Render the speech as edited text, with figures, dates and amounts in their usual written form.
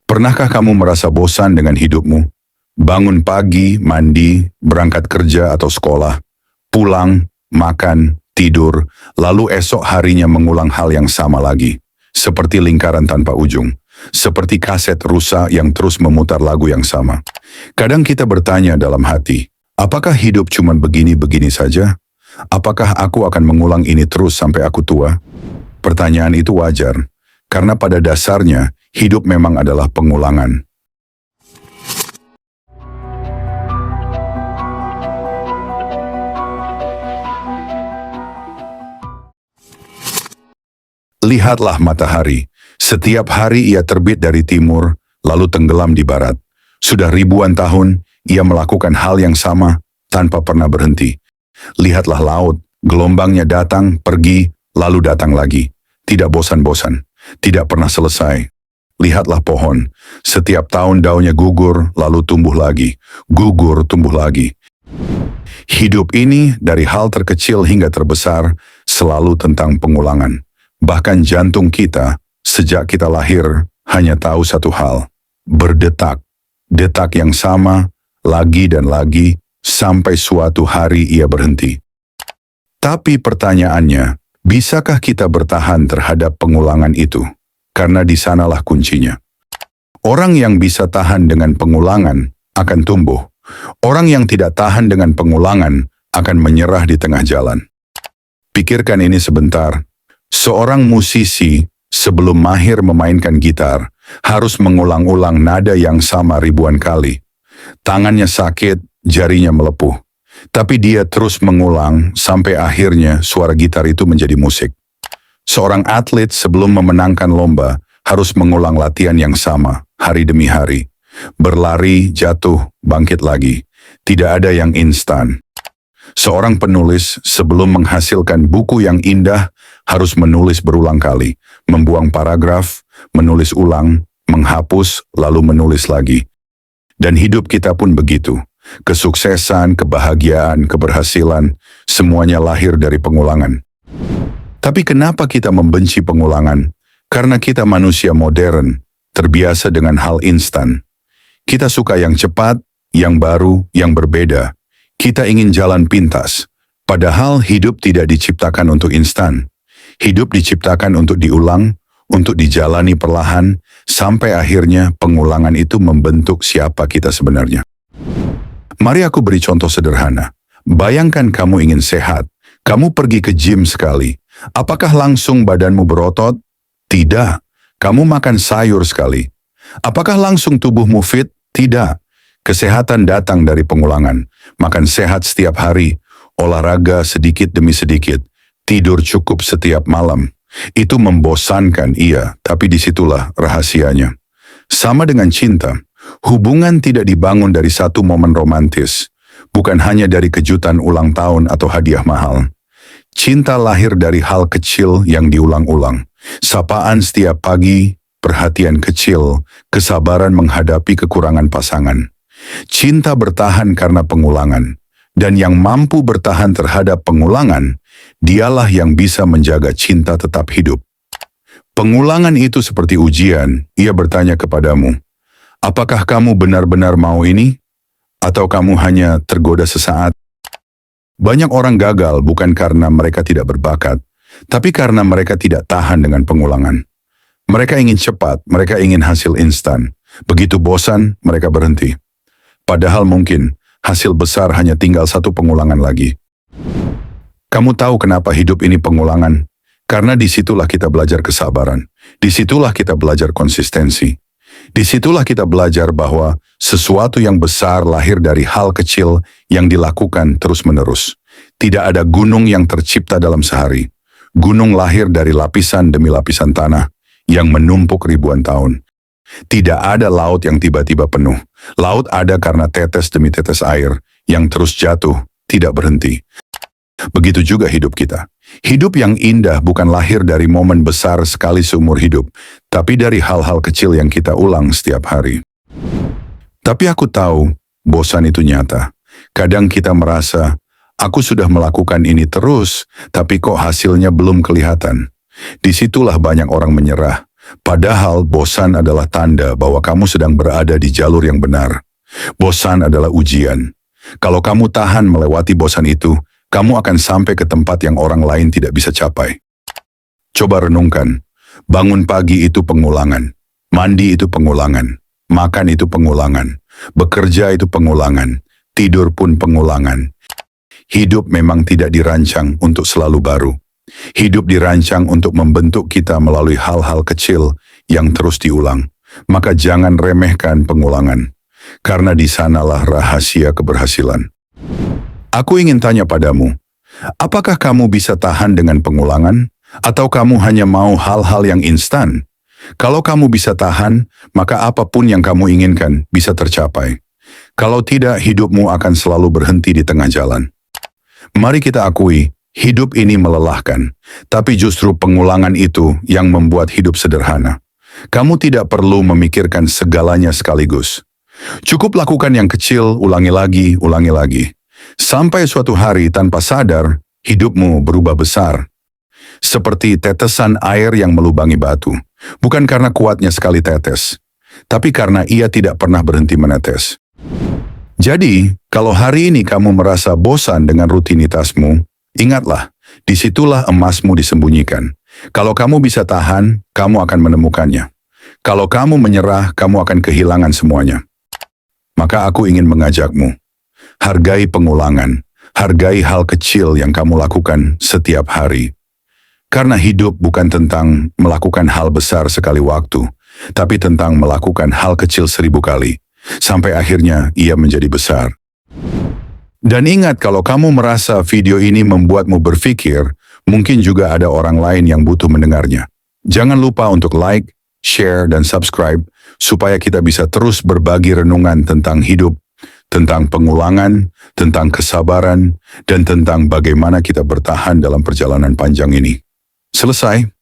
Pernahkah kamu merasa bosan dengan hidupmu? Bangun pagi, mandi, berangkat kerja atau sekolah, pulang, makan, tidur, lalu esok harinya mengulang hal yang sama lagi. Seperti lingkaran tanpa ujung. Seperti kaset rusak yang terus memutar lagu yang sama. Kadang kita bertanya dalam hati, apakah hidup cuma begini-begini saja? Apakah aku akan mengulang ini terus sampai aku tua? Pertanyaan itu wajar, karena pada dasarnya hidup memang adalah pengulangan. Lihatlah matahari. Setiap hari ia terbit dari timur, lalu tenggelam di barat. Sudah ribuan tahun, ia melakukan hal yang sama tanpa pernah berhenti. Lihatlah laut, gelombangnya datang, pergi, lalu datang lagi. Tidak bosan-bosan, tidak pernah selesai. Lihatlah pohon, setiap tahun daunnya gugur, lalu tumbuh lagi. Gugur, tumbuh lagi. Hidup ini dari hal terkecil hingga terbesar, selalu tentang pengulangan. Bahkan jantung kita, sejak kita lahir, hanya tahu satu hal, berdetak. Detak yang sama, lagi dan lagi, sampai suatu hari ia berhenti. Tapi pertanyaannya, bisakah kita bertahan terhadap pengulangan itu? Karena di sanalah kuncinya. Orang yang bisa tahan dengan pengulangan akan tumbuh. Orang yang tidak tahan dengan pengulangan akan menyerah di tengah jalan. Pikirkan ini sebentar. Seorang musisi sebelum mahir memainkan gitar harus mengulang-ulang nada yang sama ribuan kali. Tangannya sakit, jarinya melepuh. Tapi dia terus mengulang sampai akhirnya suara gitar itu menjadi musik. Seorang atlet sebelum memenangkan lomba harus mengulang latihan yang sama hari demi hari. Berlari, jatuh, bangkit lagi. Tidak ada yang instan. Seorang penulis sebelum menghasilkan buku yang indah harus menulis berulang kali, membuang paragraf, menulis ulang, menghapus, lalu menulis lagi. Dan hidup kita pun begitu. Kesuksesan, kebahagiaan, keberhasilan, semuanya lahir dari pengulangan. Tapi kenapa kita membenci pengulangan? Karena kita manusia modern, terbiasa dengan hal instan. Kita suka yang cepat, yang baru, yang berbeda. Kita ingin jalan pintas, padahal hidup tidak diciptakan untuk instan. Hidup diciptakan untuk diulang, untuk dijalani perlahan, sampai akhirnya pengulangan itu membentuk siapa kita sebenarnya. Mari aku beri contoh sederhana. Bayangkan kamu ingin sehat, kamu pergi ke gym sekali. Apakah langsung badanmu berotot? Tidak. Kamu makan sayur sekali. Apakah langsung tubuhmu fit? Tidak. Kesehatan datang dari pengulangan. Makan sehat setiap hari, olahraga sedikit demi sedikit, tidur cukup setiap malam. Itu membosankan, iya, tapi disitulah rahasianya. Sama dengan cinta, hubungan tidak dibangun dari satu momen romantis, bukan hanya dari kejutan ulang tahun atau hadiah mahal. Cinta lahir dari hal kecil yang diulang-ulang. Sapaan setiap pagi, perhatian kecil, kesabaran menghadapi kekurangan pasangan. Cinta bertahan karena pengulangan, dan yang mampu bertahan terhadap pengulangan, dialah yang bisa menjaga cinta tetap hidup. Pengulangan itu seperti ujian, ia bertanya kepadamu, apakah kamu benar-benar mau ini? Atau kamu hanya tergoda sesaat? Banyak orang gagal bukan karena mereka tidak berbakat, tapi karena mereka tidak tahan dengan pengulangan. Mereka ingin cepat, mereka ingin hasil instan. Begitu bosan, mereka berhenti. Padahal mungkin hasil besar hanya tinggal satu pengulangan lagi. Kamu tahu kenapa hidup ini pengulangan? Karena disitulah kita belajar kesabaran. Disitulah kita belajar konsistensi. Disitulah kita belajar bahwa sesuatu yang besar lahir dari hal kecil yang dilakukan terus-menerus. Tidak ada gunung yang tercipta dalam sehari. Gunung lahir dari lapisan demi lapisan tanah yang menumpuk ribuan tahun. Tidak ada laut yang tiba-tiba penuh. Laut ada karena tetes demi tetes air yang terus jatuh, tidak berhenti. Begitu juga hidup kita. Hidup yang indah bukan lahir dari momen besar sekali seumur hidup, tapi dari hal-hal kecil yang kita ulang setiap hari. Tapi aku tahu, bosan itu nyata. Kadang kita merasa, aku sudah melakukan ini terus, tapi kok hasilnya belum kelihatan. Disitulah banyak orang menyerah. Padahal bosan adalah tanda bahwa kamu sedang berada di jalur yang benar. Bosan adalah ujian. Kalau kamu tahan melewati bosan itu, kamu akan sampai ke tempat yang orang lain tidak bisa capai. Coba renungkan, bangun pagi itu pengulangan, mandi itu pengulangan, makan itu pengulangan, bekerja itu pengulangan, tidur pun pengulangan. Hidup memang tidak dirancang untuk selalu baru. Hidup dirancang untuk membentuk kita melalui hal-hal kecil yang terus diulang. Maka jangan remehkan pengulangan, karena di sanalah rahasia keberhasilan. Aku ingin tanya padamu, apakah kamu bisa tahan dengan pengulangan? Atau kamu hanya mau hal-hal yang instan? Kalau kamu bisa tahan, maka apapun yang kamu inginkan bisa tercapai. Kalau tidak, hidupmu akan selalu berhenti di tengah jalan. Mari kita akui, hidup ini melelahkan, tapi justru pengulangan itu yang membuat hidup sederhana. Kamu tidak perlu memikirkan segalanya sekaligus. Cukup lakukan yang kecil, ulangi lagi, sampai suatu hari tanpa sadar, hidupmu berubah besar. Seperti tetesan air yang melubangi batu, bukan karena kuatnya sekali tetes, tapi karena ia tidak pernah berhenti menetes. Jadi, kalau hari ini kamu merasa bosan dengan rutinitasmu, ingatlah, disitulah emasmu disembunyikan. Kalau kamu bisa tahan, kamu akan menemukannya. Kalau kamu menyerah, kamu akan kehilangan semuanya. Maka aku ingin mengajakmu, hargai pengulangan, hargai hal kecil yang kamu lakukan setiap hari. Karena hidup bukan tentang melakukan hal besar sekali waktu, tapi tentang melakukan hal kecil 1000 kali, sampai akhirnya ia menjadi besar. Dan ingat, kalau kamu merasa video ini membuatmu berpikir, mungkin juga ada orang lain yang butuh mendengarnya. Jangan lupa untuk like, share, dan subscribe, supaya kita bisa terus berbagi renungan tentang hidup, tentang pengulangan, tentang kesabaran, dan tentang bagaimana kita bertahan dalam perjalanan panjang ini. Selesai.